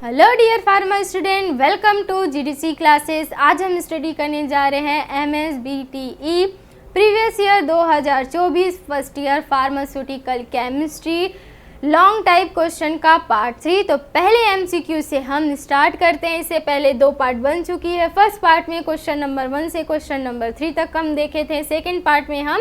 Hello dear pharma student, welcome to GDC classes. आज हम study करने जा रहे हैं MSBTE previous year 2024 first year pharmaceutical chemistry long type question का पार्ट 3। तो पहले MCQ से हम स्टार्ट करते हैं। इससे पहले दो पार्ट बन चुकी है। फर्स्ट पार्ट में क्वेश्चन नंबर 1 से क्वेश्चन नंबर 3 तक हम देखे थे। सेकेंड पार्ट में हम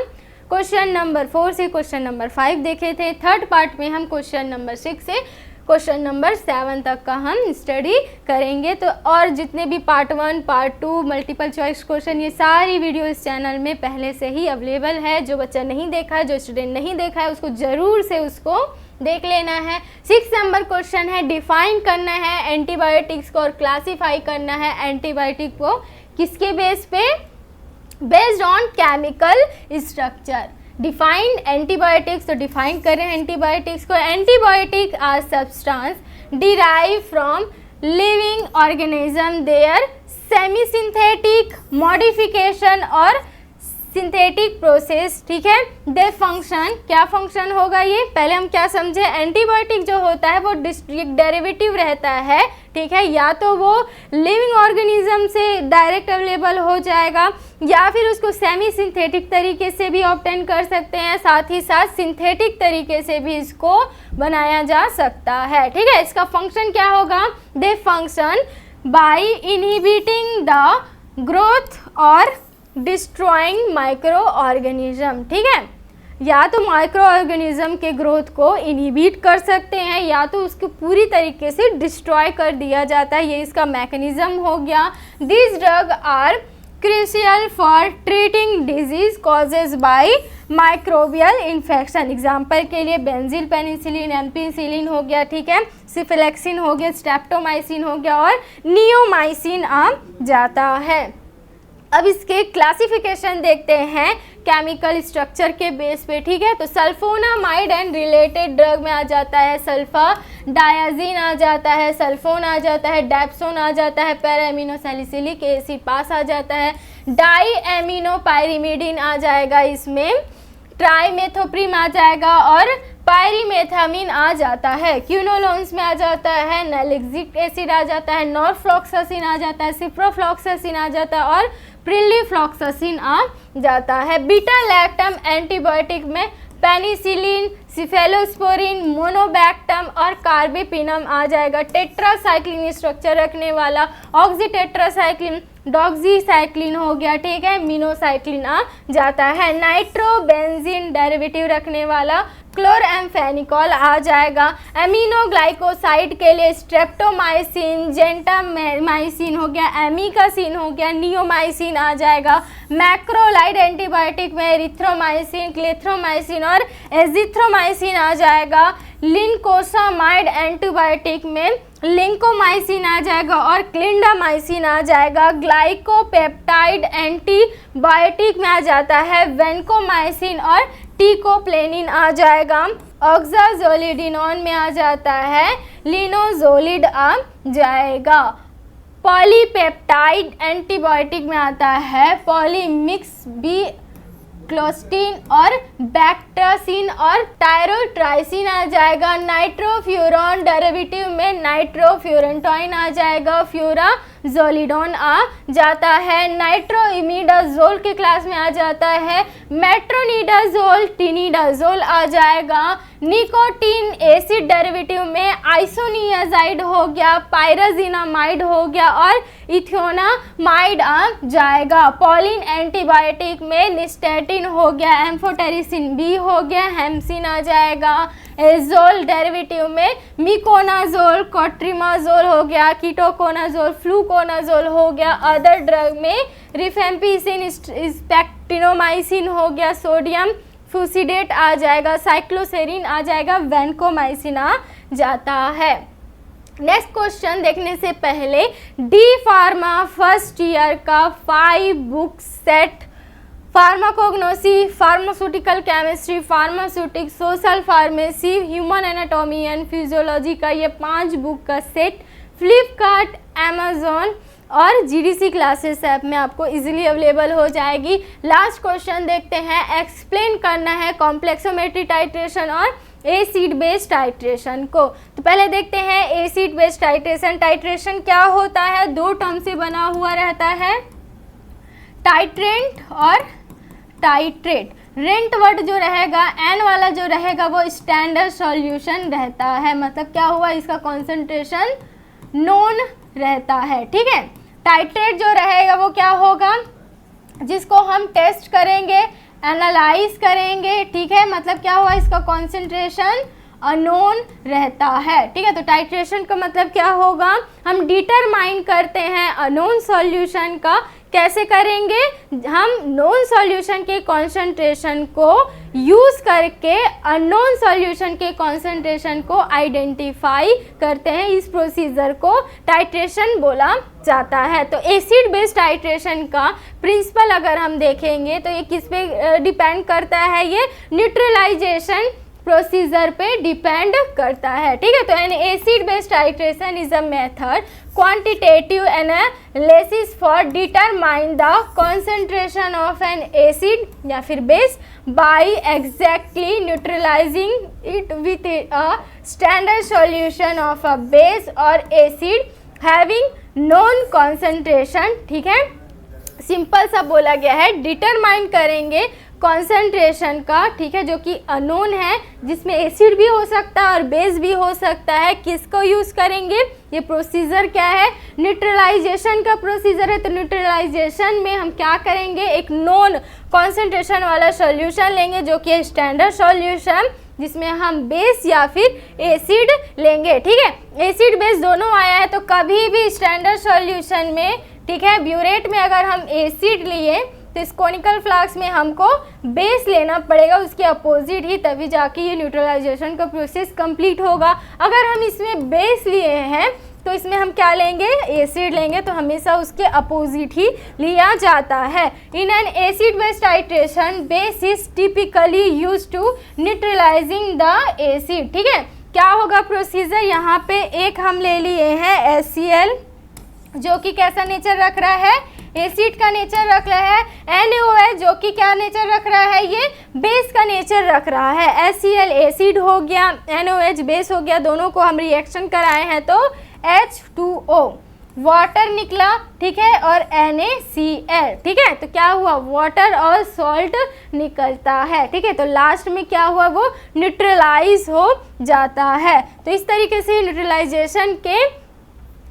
क्वेश्चन नंबर 4 से क्वेश्चन नंबर 5 देखे थे। थर्ड पार्ट में हम क्वेश्चन नंबर 6 से क्वेश्चन नंबर 7 तक का हम स्टडी करेंगे। तो और जितने भी part 1, part 2, multiple choice question, ये सारी वीडियो इस चैनल में पहले से ही अवेलेबल है। जो बच्चा नहीं देखा है, जो स्टूडेंट नहीं देखा है, उसको ज़रूर से उसको देख लेना है। 6 नंबर क्वेश्चन है, डिफाइन करना है एंटीबायोटिक्स को और क्लासीफाई करना है एंटीबायोटिक को किसके बेस पे, based on chemical structure. Define antibiotics, तो डिफाइन करें एंटीबायोटिक्स को। Antibiotic are substance derive from living organism, there semi synthetic modification और सिंथेटिक प्रोसेस। ठीक है, दे फंक्शन, क्या फंक्शन होगा ये, पहले हम क्या समझे। एंटीबायोटिक जो होता है वो डेरिवेटिव रहता है। ठीक है, या तो वो लिविंग ऑर्गेनिज्म से डायरेक्ट अवेलेबल हो जाएगा या फिर उसको सेमी सिंथेटिक तरीके से भी ऑब्टेन कर सकते हैं, साथ ही साथ सिंथेटिक तरीके से भी इसको बनाया जा सकता है। ठीक है, इसका फंक्शन क्या होगा, they function by inhibiting the growth और डिस्ट्रॉइंग माइक्रो ऑर्गेनिज्म। ठीक है, या तो माइक्रो ऑर्गेनिज्म के ग्रोथ को इनहिबिट कर सकते हैं या तो उसको पूरी तरीके से डिस्ट्रॉय कर दिया जाता है। ये इसका मैकेनिज्म हो गया। This drug are crucial for treating disease causes by microbial infection. Example के लिए बेंजिल पेनिसिलिन, एम्पिसिलिन हो गया। ठीक है, सिफिलेक्सिन हो गया, स्ट्रेप्टोमाइसिन हो गया और नियोमाइसिन आ जाता है। अब इसके क्लासिफिकेशन देखते हैं केमिकल स्ट्रक्चर के बेस पे। ठीक है, तो सल्फोनामाइड एंड रिलेटेड ड्रग में आ जाता है सल्फा डायाजीन आ जाता है, सल्फोन आ जाता है, डेप्सोन आ जाता है, पैरामिनो सैलिसिलिक एसिड पास आ जाता है, डाई एमिनो पायरिमिडिन आ जाएगा, इसमें ट्राइमेथोप्रिम आ जाएगा और पायरीमेथामीन आ जाता है, क्यूनोलोन्स में आ जाता है, नैलिक्सिक एसिड आ जाता है, नॉरफ्लॉक्सासिन आ जाता है, सिप्रोफ्लॉक्सासिन आ जाता है और प्रिलीफ्लॉक्सासिन आ जाता है। बीटा लैक्टम एंटीबायोटिक में पेनिसिलिन, सिफेलोस्पोरिन, मोनोबैक्टम और कार्बेपिनम आ जाएगा। टेट्रासाइक्लिन स्ट्रक्चर रखने वाला ऑक्सीटेट्रासाइक्लिन, डॉक्सीसाइक्लिन हो गया। ठीक है, मिनोसाइक्लिन आ जाता है। नाइट्रोबेंजीन डेरिवेटिव रखने वाला क्लोरएम्फेनिकॉल आ जाएगा। एमिनोग्लाइकोसाइड के लिए स्ट्रेप्टोमाइसिन, जेंटामाइसिन हो गया, एमिकासिन हो गया, नियोमाइसिन आ जाएगा। मैक्रोलाइड एंटीबायोटिक में एरिथ्रोमाइसिन, क्लेथ्रोमाइसिन और एजिथ्रोमाइसिन आ जाएगा। लिनकोसामाइड एंटीबायोटिक में लिंकोमाइसिन आ जाएगा और क्लिंडामाइसिन आ जाएगा। ग्लाइकोपेप्टाइड एंटीबायोटिक में आ जाता है वेंकोमाइसिन और टीकोप्लेनिन आ जाएगा। ऑक्साजोलिडिनॉन में आ जाता है लिनोजोलिड आ जाएगा। पॉलीपेप्टाइड एंटीबायोटिक में आता है पॉलीमिक्स बी क्लोस्टिन और बैक्टासिन और टायरोट्राइसिन आ जाएगा। नाइट्रोफ्यूरॉन डेरिवेटिव में नाइट्रोफ्यूरेंटॉइन आ जाएगा, फ्यूराजोलिडोन आ जाता है। नाइट्रोइमिडाजोल के क्लास में आ जाता है मेट्रोनिडाजोल, टिनिडाजोल आ जाएगा। निकोटीन एसिड डेरिवेटिव में आइसोनियाजाइड हो गया, पायराजिनामाइड हो गया और इथियोनामाइड आ जाएगा। पॉलिन एंटीबायोटिक में निस्टेटिन हो गया, एम्फोटेरिसिन बी हो गया, हेम्सिन आ जाएगा। एजोल डेरिवेटिव में मिकोनाजोल, कोट्रिमाजोल हो गया, कीटोकोनाजोल, फ्लूकोनाजोल हो गया। अदर ड्रग में रिफेम्पिसिन, स्पेक्टिनोमाइसिन हो गया, सोडियम फ्यूसिडेट आ जाएगा, साइक्लोसेरिन आ जाएगा, वैनकोमाइसिन आ जाता है। नेक्स्ट क्वेश्चन देखने से पहले डी फार्मा फर्स्ट ईयर का 5 book set, pharmacognosy, pharmaceutical chemistry, pharmaceutics, social pharmacy, human anatomy and physiology का ये 5 बुक का सेट फ्लिपकार्ट, अमेजोन और जीडीसी क्लासेस ऐप में आपको इजीली अवेलेबल हो जाएगी। लास्ट क्वेश्चन देखते हैं, एक्सप्लेन करना है कॉम्प्लेक्सोमेट्री टाइट्रेशन और एसिड बेस्ड टाइट्रेशन को। तो पहले देखते हैं एसिड बेस टाइट्रेशन। टाइट्रेशन क्या होता है, दो टर्म से बना हुआ रहता है, टाइट्रेंट और टाइट्रेट। रेंट वर्ड जो रहेगा, एन वाला जो रहेगा वो स्टैंडर्ड सॉल्यूशन रहता है, मतलब क्या हुआ, इसका कॉन्सेंट्रेशन नोन रहता है, ठीक है। टाइट्रेट जो रहेगा वो क्या होगा, जिसको हम टेस्ट करेंगे, एनालाइज करेंगे, ठीक है, मतलब क्या हुआ, इसका कॉन्सेंट्रेशन अनोन रहता है, ठीक है। तो टाइट्रेशन का मतलब क्या होगा, हम डिटरमाइन करते हैं अनोन सॉल्यूशन का। कैसे करेंगे, हम नोन सॉल्यूशन के कॉन्सेंट्रेशन को यूज़ करके अननोन सॉल्यूशन के कॉन्सेंट्रेशन को आइडेंटिफाई करते हैं। इस प्रोसीजर को टाइट्रेशन बोला जाता है। तो एसिड बेस्ड टाइट्रेशन का प्रिंसिपल अगर हम देखेंगे तो ये किस पे डिपेंड करता है, ये न्यूट्रलाइजेशन प्रोसीजर पे डिपेंड करता है, ठीक है। तो an acid based titration is a method quantitative analysis for determine the concentration of an acid या फिर base by exactly neutralizing it with a standard solution of a base और acid having known concentration, ठीक है। Simple सा बोला गया है, determine करेंगे कॉन्सेंट्रेशन का, ठीक है, जो कि अननोन है, जिसमें एसिड भी हो सकता है और बेस भी हो सकता है। किसको यूज़ करेंगे, ये प्रोसीजर क्या है, न्यूट्रलाइजेशन का प्रोसीजर है। तो न्यूट्रलाइजेशन में हम क्या करेंगे, एक नोन कॉन्सेंट्रेशन वाला सॉल्यूशन लेंगे जो कि स्टैंडर्ड सॉल्यूशन, जिसमें हम बेस या फिर एसिड लेंगे, ठीक है। एसिड बेस दोनों आया है, तो कभी भी स्टैंडर्ड सॉल्यूशन में, ठीक है, ब्यूरेट में अगर हम एसिड लिए तो इस कोनिकल फ्लास्क में हमको बेस लेना पड़ेगा, उसके अपोजिट ही, तभी जाके ये न्यूट्रलाइजेशन का प्रोसेस कंप्लीट होगा। अगर हम इसमें बेस लिए हैं तो इसमें हम क्या लेंगे, एसिड लेंगे, तो हमेशा उसके अपोजिट ही लिया जाता है। In an acid based titration base is typically use to neutralizing the acid, ठीक है। क्या होगा प्रोसीजर, यहाँ पे एक हम ले लिए हैं HCl जो कि कैसा नेचर रख रहा है, एसिड का नेचर रख रहा है। NaOH जो कि क्या नेचर रख रहा है, ये बेस का नेचर रख रहा है। HCl एसिड हो गया, NaOH बेस हो गया, दोनों को हम रिएक्शन कराए हैं तो H2O वाटर निकला, ठीक है, और NaCl, ठीक है। तो क्या हुआ, वाटर और सॉल्ट निकलता है, ठीक है। तो लास्ट में क्या हुआ, वो न्यूट्रलाइज हो जाता है। तो इस तरीके से न्यूट्रलाइजेशन के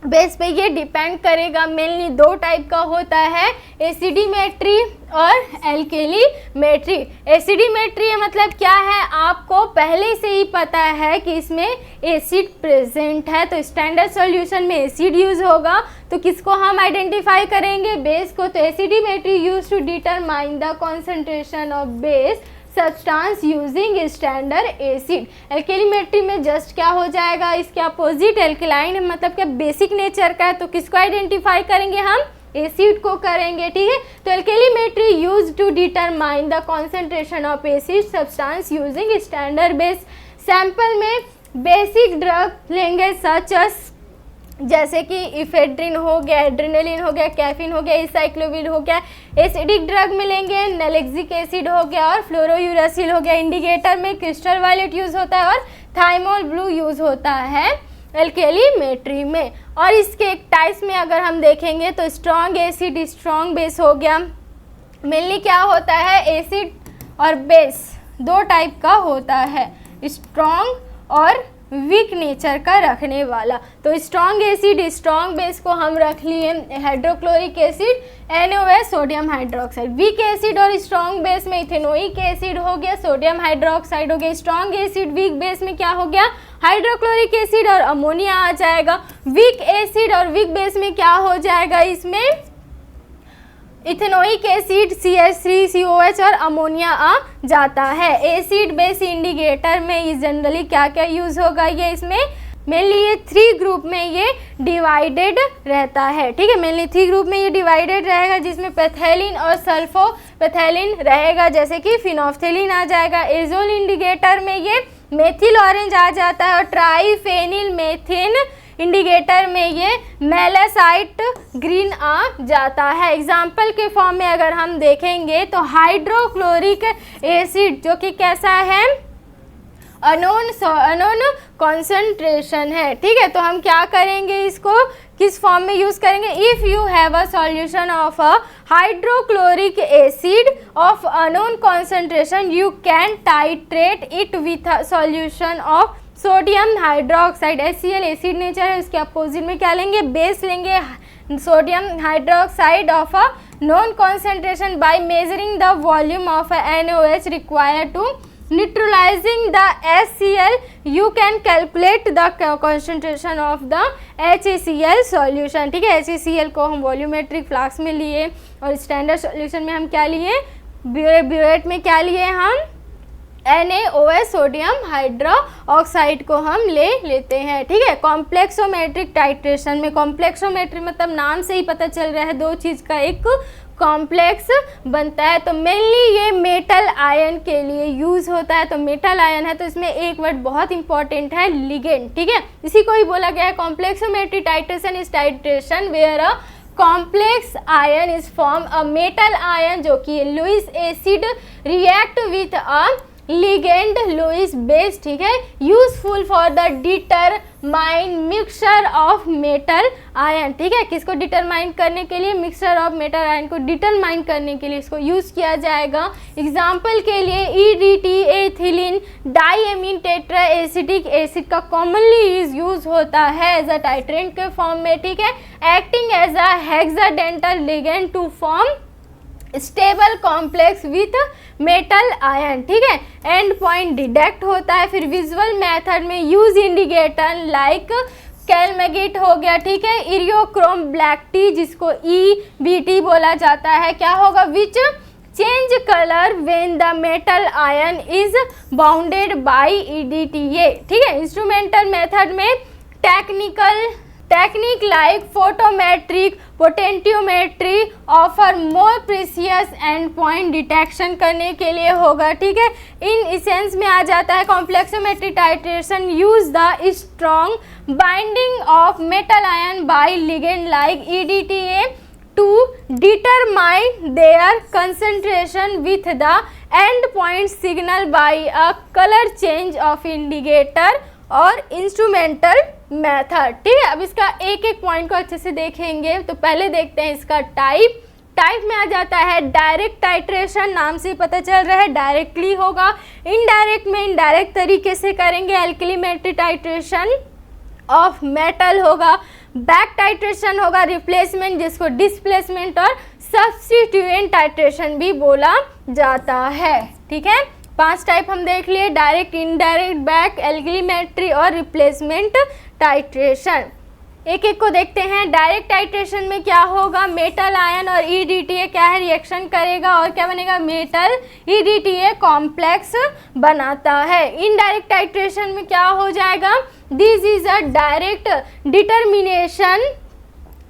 बेस पे ये डिपेंड करेगा। मेनली दो टाइप का होता है, एसिडिमेट्री और एल्केलीमेट्री। एसिडिमेट्री मतलब क्या है, आपको पहले से ही पता है कि इसमें एसिड प्रेजेंट है, तो स्टैंडर्ड सॉल्यूशन में एसिड यूज होगा, तो किसको हम आइडेंटिफाई करेंगे, बेस को। तो acidimetry use to determine the concentration of base substance using standard acid. Alkalimetry में जस्ट क्या हो जाएगा, इसके अपोजिट एल्केलाइन मतलब क्या बेसिक नेचर का है, तो किसको आइडेंटिफाई करेंगे, हम एसिड को करेंगे, ठीक है। तो alkalimetry use to determine the concentration of acid substance using standard base. Sample में बेसिक ड्रग लेंगे सच एस, जैसे कि इफेड्रिन हो गया, एड्रेनलिन हो गया, कैफीन हो गया, इसाइक्लोविर हो गया। एसिडिक ड्रग मिलेंगे, नैलेक्सिक एसिड हो गया और फ्लोरोयूरासिल हो गया। इंडिकेटर में क्रिस्टल वायलेट यूज़ होता है और थाइमोल ब्लू यूज़ होता है एल्केलीमेट्री में। और इसके टाइप्स में अगर हम देखेंगे तो स्ट्रॉन्ग एसिड, स्ट्रॉन्ग बेस हो गया। मेनली क्या होता है, एसिड और बेस दो टाइप का होता है, स्ट्रॉन्ग और वीक नेचर का रखने वाला। तो स्ट्रॉन्ग एसिड, स्ट्रॉन्ग बेस को हम रख लिए hydrochloric acid, NaOH sodium hydroxide. Weak acid और स्ट्रॉन्ग बेस में इथेनोइक एसिड हो गया, सोडियम हाइड्रोक्साइड हो गया। स्ट्रॉन्ग एसिड वीक बेस में क्या हो गया, हाइड्रोक्लोरिक एसिड और अमोनिया आ जाएगा। वीक एसिड और वीक बेस में क्या हो जाएगा, इसमें इथेनोइक एसिड CH3COH और अमोनिया आ जाता है। एसिड बेस इंडिकेटर में ये जनरली क्या क्या यूज़ होगा, ये इसमें मेनली ये 3 ग्रुप में ये डिवाइडेड रहता है, ठीक है। मेनली 3 ग्रुप में ये डिवाइडेड रहेगा, जिसमें पैथेलिन और सल्फोपैथेलिन रहेगा, जैसे कि फिनोफ्थेलिन आ जाएगा। एजोल इंडिकेटर में ये मेथिल ऑरेंज आ जाता है और ट्राइफेनिल मेथिन इंडिकेटर में ये मेलासाइट ग्रीन आ जाता है। एग्जाम्पल के फॉर्म में अगर हम देखेंगे तो हाइड्रोक्लोरिक एसिड जो कि कैसा है, अनोन कॉन्सेंट्रेशन है, ठीक है। तो हम क्या करेंगे, इसको किस फॉर्म में यूज करेंगे, if you have a solution of a hydrochloric acid of unknown concentration you can titrate it with a solution of sodium hydroxide. HCl acid nature है, उसके अपोजिट में क्या लेंगे, बेस लेंगे sodium hydroxide of a known concentration by measuring the volume of a NaOH required to neutralizing the HCl you can calculate the concentration of the HACl solution, ठीक है। HACl को हम वॉल्यूमेट्रिक फ्लास्क में लिए और standard solution में हम क्या लिए, ब्यूरेट में क्या लिए हम NaOH सोडियम हाइड्रोक्साइड को हम ले लेते हैं, ठीक है। कॉम्प्लेक्सोमेट्रिक टाइट्रेशन में, कॉम्प्लेक्सोमेट्री मतलब नाम से ही पता चल रहा है दो चीज़ का एक कॉम्प्लेक्स बनता है। तो मेनली ये मेटल आयन के लिए यूज़ होता है। तो मेटल आयन है तो इसमें एक वर्ड बहुत इंपॉर्टेंट है, लिगेंड, ठीक है। इसी को ही बोला गया है complexometric titration is titration where a complex ion is form a metal ion जो कि Lewis acid react with a ligand Lewis base, ठीक है, useful for the determine mixture of metal ion, ठीक है। किसको डिटरमाइन करने के लिए, मिक्सचर ऑफ मेटल आयन को डिटरमाइन करने के लिए इसको यूज किया जाएगा। एग्जाम्पल के लिए EDT ethylene diamine tetra acidic acid का कॉमनली यूज होता है एज अ टाइट्रेंट के फॉर्म में, ठीक है, acting as a hexadentate ligand to form stable complex with metal ion, ठीक है। एंड पॉइंट डिटेक्ट होता है। फिर विजुअल मेथड में यूज इंडिकेटर लाइक कैलमेगिट हो गया, ठीक है, इरियोक्रोम ब्लैक टी जिसको EBT बोला जाता है, क्या होगा, which change colour when the metal ion is bounded by EDTA, ठीक है। इंस्ट्रूमेंटल मेथड में technique like photometric potentiometry offer more precise end point detection करने के लिए होगा, ठीक है। इन इसेंस में आ जाता है complexometric titration use the strong binding of metal ion by ligand like EDTA to determine their concentration with the end point signal by a colour change of indicator और इंस्ट्रूमेंटल मेथड, ठीक है। अब इसका एक एक पॉइंट को अच्छे से देखेंगे। तो पहले देखते हैं इसका टाइप में आ जाता है डायरेक्ट टाइट्रेशन, नाम से पता चल रहा है डायरेक्टली होगा। इनडायरेक्ट में इनडायरेक्ट तरीके से करेंगे, एल्किलीमेट्रिक टाइट्रेशन ऑफ मेटल होगा। बैक टाइट्रेशन होगा, रिप्लेसमेंट जिसको डिस्प्लेसमेंट और सब्स्टिट्यूएंट टाइट्रेशन भी बोला जाता है, ठीक है। 5 टाइप हम देख लिए, डायरेक्ट, इनडायरेक्ट, बैक, एल्किलीमेट्री और रिप्लेसमेंट टाइट्रेशन। एक एक को देखते हैं। डायरेक्ट टाइट्रेशन में क्या होगा, मेटल आयन और EDTA क्या है, रिएक्शन करेगा और क्या बनेगा, मेटल EDTA कॉम्प्लेक्स बनाता है। इनडायरेक्ट टाइट्रेशन में क्या हो जाएगा, this is a direct determination.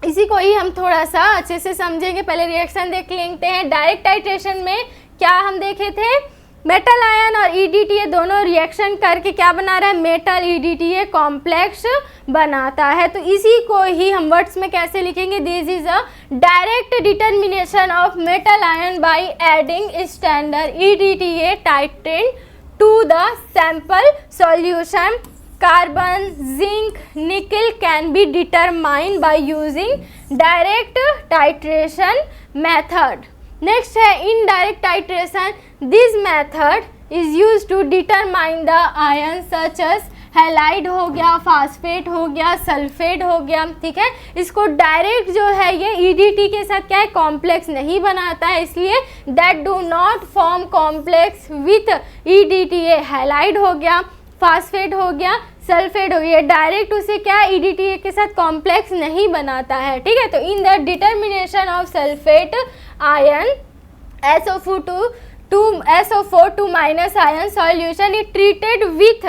इसी को ही हम थोड़ा सा अच्छे से समझेंगे, पहले रिएक्शन देख लेते हैं। डायरेक्ट टाइट्रेशन में क्या हम देखे थे, मेटल आयन और EDTA दोनों रिएक्शन करके क्या बना रहा है, मेटल EDTA कॉम्प्लेक्स बनाता है। तो इसी को ही हम वर्ड्स में कैसे लिखेंगे, this is a direct determination of metal ion by adding standard EDTA titrant to the sample solution. Carbon, zinc, nickel can be determined by using direct titration method. Next है indirect titration. This method is use to determine the ion such as halide हो गया, phosphate हो गया, sulphate हो गया, ठीक है। इसको डायरेक्ट जो है ये EDT के साथ क्या है, कॉम्प्लेक्स नहीं बनाता है, इसलिए that do not form complex with EDTA। Halide हो गया, फास्फेट हो गया, सल्फेट हो गया, डायरेक्ट उसे क्या EDTA के साथ कॉम्प्लेक्स नहीं बनाता है, ठीक है। तो in the determination of sulphate ion SO4 2 minus ion solution is treated with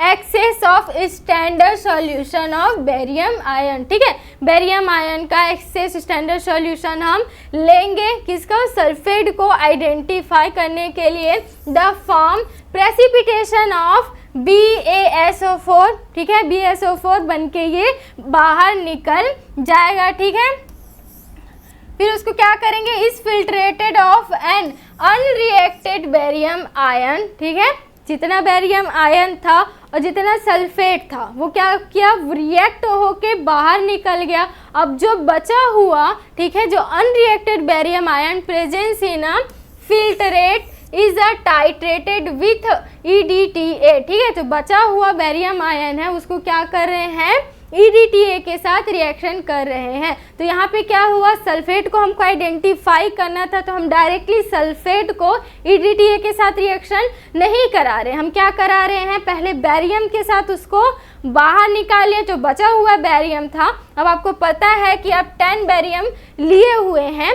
access of standard solution of barium ion, ठीक है। बेरियम आयन का एक्सेस स्टैंडर्ड सॉल्यूशन हम लेंगे किसका, सल्फेट को आइडेंटिफाई करने के लिए। The form precipitation of BaSO4, ठीक है, BaSO4 बन के ये बाहर निकल जाएगा, ठीक है। फिर उसको क्या करेंगे, इस filtrated off an unreacted barium ion, ठीक है, जितना बेरियम आयन था और जितना सल्फेट था वो क्या किया, रिएक्ट होके बाहर निकल गया। अब जो बचा हुआ, ठीक है, जो unreacted barium ion presence in a filtrate is a titrated with EDTA, ठीक है। तो बचा हुआ बेरियम आयन है उसको क्या कर रहे हैं, EDTA के साथ रिएक्शन कर रहे हैं। तो यहाँ पे क्या हुआ, सल्फेट को हमको आइडेंटिफाई करना था, तो हम डायरेक्टली सल्फेट को EDTA के साथ रिएक्शन नहीं करा रहे, हम क्या करा रहे हैं, पहले बेरियम के साथ उसको बाहर निकालिए। जो बचा हुआ बेरियम था, अब आपको पता है कि आप 10 बेरियम लिए हुए हैं,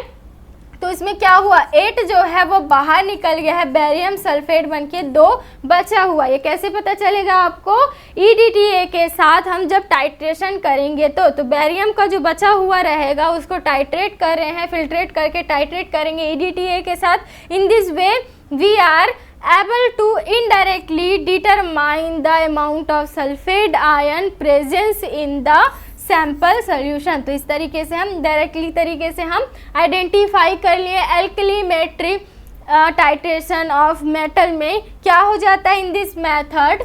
तो इसमें क्या हुआ, 8 जो है वो बाहर निकल गया है, बेरियम सल्फेट बनके 2 बचा हुआ। ये कैसे पता चलेगा आपको, EDTA के साथ हम जब टाइट्रेशन करेंगे तो बेरियम का जो बचा हुआ रहेगा उसको टाइट्रेट कर रहे हैं, फिल्ट्रेट करके टाइट्रेट करेंगे EDTA के साथ। In this way we are able to indirectly determine the amount of sulfate ion presence in the sample solution. तो इस तरीके से हम डायरेक्टली तरीके से हम आइडेंटिफाई कर लिए। एल्कलीमेट्री टाइट्रेशन ऑफ मेटल में क्या हो जाता है, in this method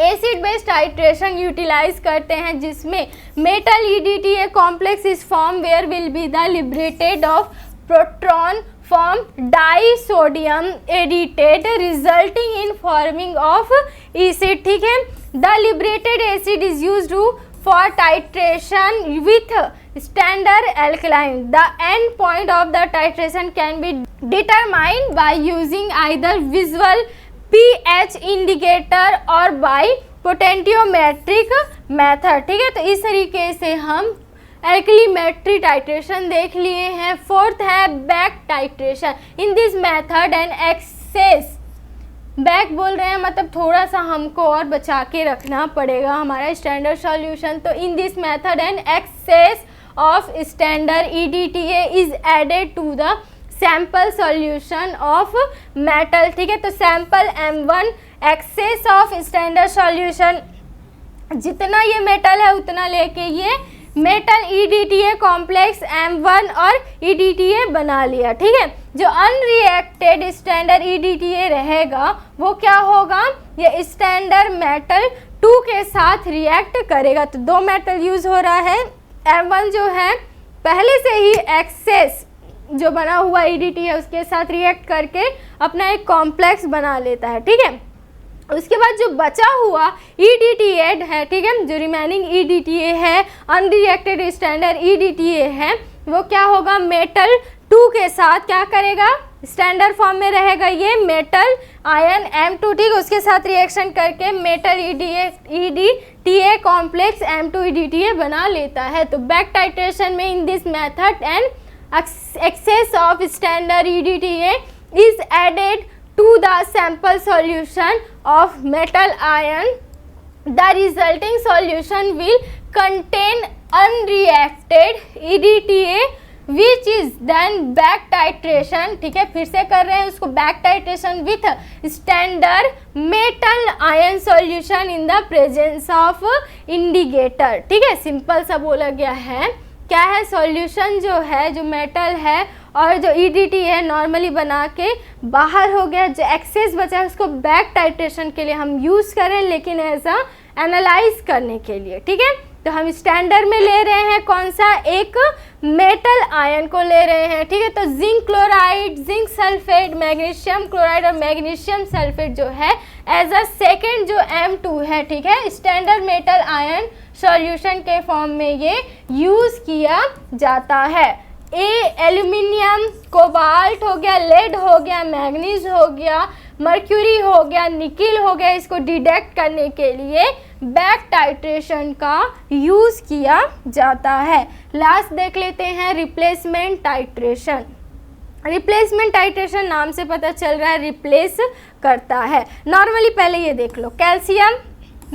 acid based titration utilize करते हैं, जिसमें metal EDTA complex is form where will be the liberated of proton form disodium edetate resulting in forming of acid, ठीक है। The liberated acid is used for titration with standard alkaline. The end point of the titration can be determined by using either visual pH indicator or by potentiometric method, ठीक है। तो इस तरीके से हम एल्कलीमेट्री titration देख लिए हैं। फोर्थ है back titration. In this method and excess, back बोल रहे हैं मतलब थोड़ा सा हमको और बचा के रखना पड़ेगा हमारा स्टैंडर्ड सॉल्यूशन। तो in this method and excess of standard EDTA is added to the sample solution of metal, ठीक है। तो sample M1 excess of standard solution, जितना ये मेटल है उतना लेके ये मेटल EDTA कॉम्प्लेक्स M1 और EDTA बना लिया, ठीक है। जो अनरिएक्टेड स्टैंडर्ड EDTA रहेगा वो क्या होगा, ये स्टैंडर्ड मेटल 2 के साथ रिएक्ट करेगा। तो 2 मेटल यूज हो रहा है। M1 जो है पहले से ही एक्सेस जो बना हुआ EDTA उसके साथ रिएक्ट करके अपना एक कॉम्प्लेक्स बना लेता है, ठीक है। उसके बाद जो बचा हुआ EDTA है, ठीक है, जो रिमेनिंग EDTA है, अनरिएक्टेड स्टैंडर्ड EDTA है, वो क्या होगा, मेटल 2 के साथ क्या करेगा, स्टैंडर्ड फॉर्म में रहेगा ये मेटल आयन M2, ठीक है, उसके साथ रिएक्शन करके metal EDTA complex M2 EDTA बना लेता है। तो बैक टाइट्रेशन में in this method and excess of standard EDTA is added to the sample solution of metal ion. The resulting solution will contain unreacted EDTA which is then back titration, ठीक है, फिर से कर रहे हैं उसको back titration with standard metal ion solution in the presence of indicator, ठीक है। सिंपल सा बोला गया है, क्या है सॉल्यूशन जो है, जो मेटल है और जो EDTA है नॉर्मली बना के बाहर हो गया, जो एक्सेस बचा है उसको बैक टाइट्रेशन के लिए हम यूज़ करें, लेकिन एज अ एनालाइज करने के लिए, ठीक है। तो हम स्टैंडर्ड में ले रहे हैं कौन सा, एक मेटल आयन को ले रहे हैं, ठीक है। तो zinc chloride, zinc sulphate, magnesium chloride और मैग्नीशियम सल्फेट जो है एज अ सेकेंड जो M2 है, ठीक है, स्टैंडर्ड मेटल आयन सॉल्यूशन के फॉर्म में ये यूज़ किया जाता है। एल्यूमिनियम, कोबाल्ट हो गया, लेड हो गया, मैग्नीज हो गया, मर्क्यूरी हो गया, निकिल हो गया, इसको डिटेक्ट करने के लिए बैक टाइट्रेशन का यूज़ किया जाता है। लास्ट देख लेते हैं रिप्लेसमेंट टाइट्रेशन। रिप्लेसमेंट टाइट्रेशन नाम से पता चल रहा है रिप्लेस करता है। नॉर्मली पहले ये देख लो, कैल्शियम,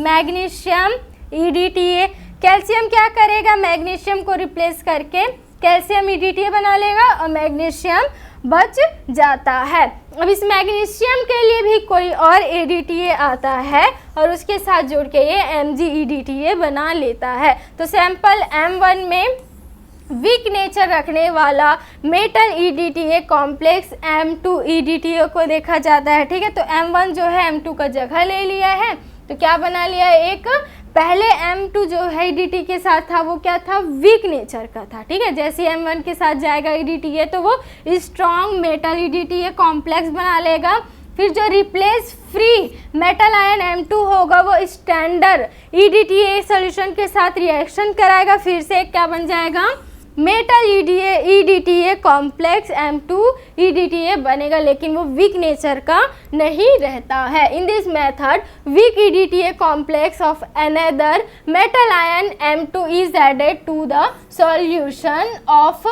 मैग्नीशियम, EDTA। कैल्शियम क्या करेगा, मैग्नीशियम को रिप्लेस करके कैल्शियम EDTA बना लेगा और मैग्नीशियम बच जाता है। अब इस मैग्नीशियम के लिए भी कोई और EDTA आता है और उसके साथ जोड़ के ये Mg EDTA बना लेता है। तो सैंपल M1 में वीक नेचर रखने वाला metal EDTA complex M2 EDTA को देखा जाता है। ठीक है, तो M1 जो है M2 का जगह ले लिया है, तो क्या बना लिया है, एक पहले M2 जो है EDTA के साथ था वो क्या था, वीक नेचर का था। ठीक है, जैसे M1 के साथ जाएगा EDTA तो वो स्ट्रॉन्ग मेटल EDTA कॉम्प्लेक्स बना लेगा। फिर जो replace free metal ion M2 होगा वो स्टैंडर्ड EDTA सॉल्यूशन के साथ रिएक्शन कराएगा, फिर से क्या बन जाएगा, metal EDTA complex M2 EDTA बनेगा, लेकिन वो वीक नेचर का नहीं रहता है। In this method weak EDTA complex of another metal ion M2 is added to the solution of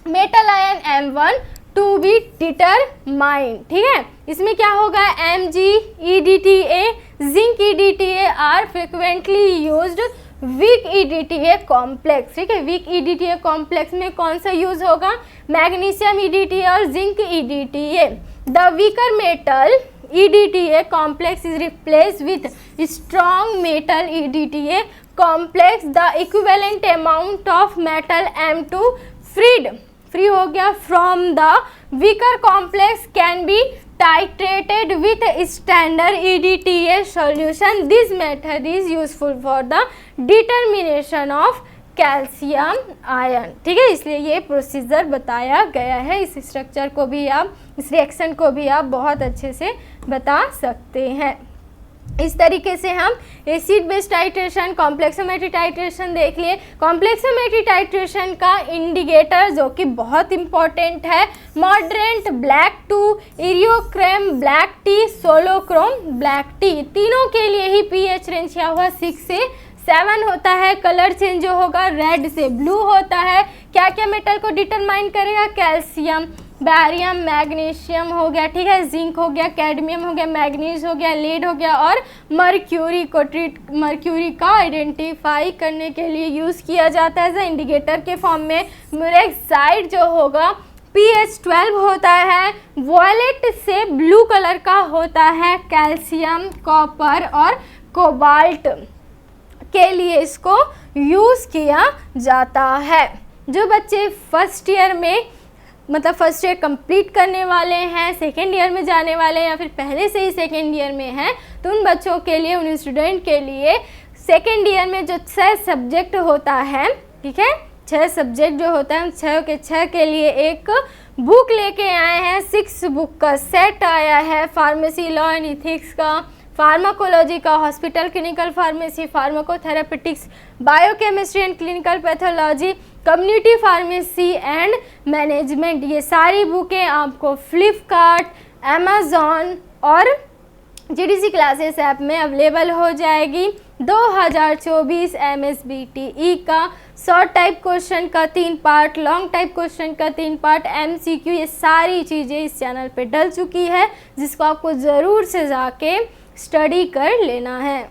metal ion M1 to be determined. ठीक है, इसमें क्या होगा, Mg EDTA zinc EDTA are frequently used weak EDTA complex. ठीक है, week EDTA complex में कौन सा यूज होगा, मैग्नीशियम EDTA और zinc EDTA। The weaker metal EDTA complex is replace with strong metal EDTA complex. The equivalent amount of metal M2 free हो गया from the weaker complex can be titrated with standard EDTA solution. This method is useful for the determination of calcium ion. ठीक है, इसलिए ये procedure बताया गया है। इस स्ट्रक्चर को भी आप, इस रिएक्शन को भी आप बहुत अच्छे से बता सकते हैं। इस तरीके से हम एसिड बेस टाइट्रेशन, कॉम्प्लेक्सोमेट्री टाइट्रेशन देख लिए। कॉम्प्लेक्सोमेट्री टाइट्रेशन का इंडिकेटर जो कि बहुत इंपॉर्टेंट है, mordant black 2, eriochrome black T, solochrome black T, तीनों के लिए ही pH रेंज क्या हुआ, 6 से 7 होता है। कलर चेंज जो होगा रेड से ब्लू होता है। क्या क्या मेटल को डिटरमाइन करेगा, कैल्शियम, बैरियम, मैग्नीशियम हो गया, ठीक है, जिंक हो गया, कैडमियम हो गया, मैग्नीज हो गया, लीड हो गया, और मर्क्यूरी का आइडेंटिफाई करने के लिए यूज़ किया जाता है एज इंडिकेटर के फॉर्म में। म्यूरेक्साइड जो होगा pH 12 होता है, वॉयलेट से ब्लू कलर का होता है, कैल्शियम, कॉपर और कोबाल्ट के लिए इसको यूज़ किया जाता है। जो बच्चे फर्स्ट ईयर में, मतलब फर्स्ट ईयर कंप्लीट करने वाले हैं, सेकेंड ईयर में जाने वाले हैं, या फिर पहले से ही सेकेंड ईयर में हैं, तो उन बच्चों के लिए, उन स्टूडेंट के लिए सेकेंड ईयर में जो 6 सब्जेक्ट होता है, ठीक है, 6 सब्जेक्ट जो होता है, उन 6 के 6 के लिए एक बुक लेके आए हैं। 6 बुक का सेट आया है, फार्मेसी, लॉ एंड इथिक्स का, फार्माकोलॉजी का, hospital clinical pharmacy, pharmacotherapeutics, biochemistry and clinical pathology, community pharmacy and management. ये सारी बुकें आपको फ्लिपकार्ट, अमेज़ॉन और GDC क्लासेस ऐप में अवेलेबल हो जाएगी। 2024 MSBTE का शॉर्ट टाइप क्वेश्चन का 3 पार्ट, लॉन्ग टाइप क्वेश्चन का 3 पार्ट, MCQ, ये सारी चीज़ें इस चैनल पे डल चुकी है, जिसको आपको ज़रूर से जाके स्टडी कर लेना है।